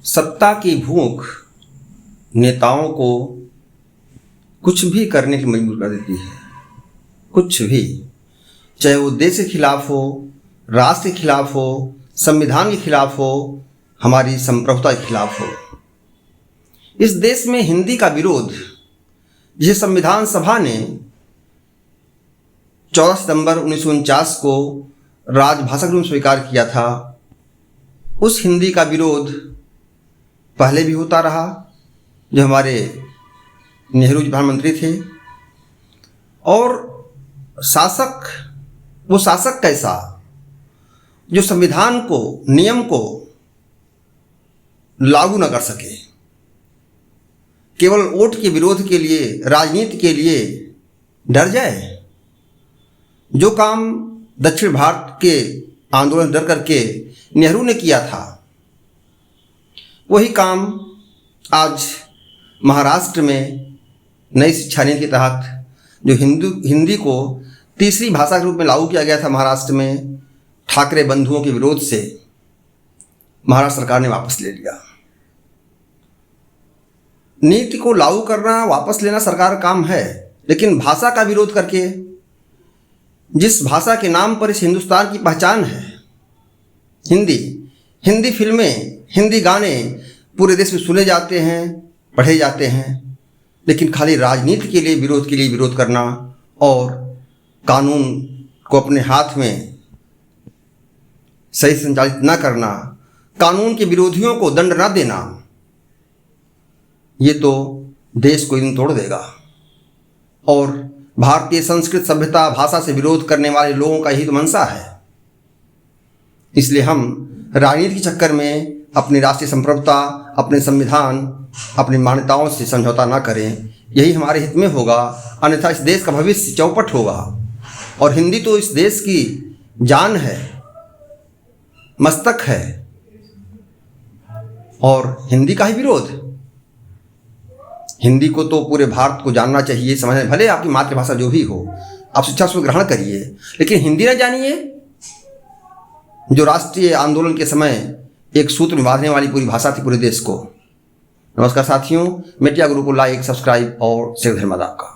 सत्ता की भूख नेताओं को कुछ भी करने की मजबूर कर देती है। कुछ भी, चाहे वो देश के खिलाफ हो, राष्ट्र के खिलाफ हो, संविधान के खिलाफ हो, हमारी संप्रभुता के खिलाफ हो। इस देश में हिंदी का विरोध, जिसे संविधान सभा ने 14 सितंबर 1949 को राजभाषा के रूप में स्वीकार किया था, उस हिंदी का विरोध पहले भी होता रहा। जो हमारे नेहरू जी प्रधानमंत्री थे, और वो शासक कैसा, जो संविधान को, नियम को लागू न कर सके, केवल वोट के विरोध के लिए, राजनीति के लिए डर जाए। जो काम दक्षिण भारत के आंदोलन डर करके नेहरू ने किया था, वही काम आज महाराष्ट्र में नई शिक्षा नीति के तहत जो हिंदी को तीसरी भाषा के रूप में लागू किया गया था महाराष्ट्र में, ठाकरे बंधुओं के विरोध से महाराष्ट्र सरकार ने वापस ले लिया। नीति को लागू करना, वापस लेना सरकार का काम है, लेकिन भाषा का विरोध करके, जिस भाषा के नाम पर इस हिंदुस्तान की पहचान है, हिंदी फिल्में, हिंदी गाने पूरे देश में सुने जाते हैं, पढ़े जाते हैं, लेकिन खाली राजनीति के लिए, विरोध करना और कानून को अपने हाथ में सही संचालित न करना, कानून के विरोधियों को दंड न देना, ये तो देश को दिन तोड़ देगा। और भारतीय संस्कृत, सभ्यता, भाषा से विरोध करने वाले लोगों का यही तो मंशा है। इसलिए हम राजनीति के चक्कर में अपनी राष्ट्रीय संप्रभुता, अपने संविधान, अपनी मान्यताओं से समझौता ना करें। यही हमारे हित में होगा, अन्यथा इस देश का भविष्य चौपट होगा। और हिंदी तो इस देश की जान है, मस्तक है, और हिंदी का ही विरोध, हिंदी को तो पूरे भारत को जानना चाहिए, समझना। भले आपकी मातृभाषा जो भी हो, आप शिक्षा उसको ग्रहण करिए, लेकिन हिंदी ना जानिए, जो राष्ट्रीय आंदोलन के समय एक सूत्र में बांधने वाली पूरी भाषा थी पूरे देश को। नमस्कार साथियों, मीडिया गुरु को लाइक, सब्सक्राइब और शेयर धन्यवाद आपका।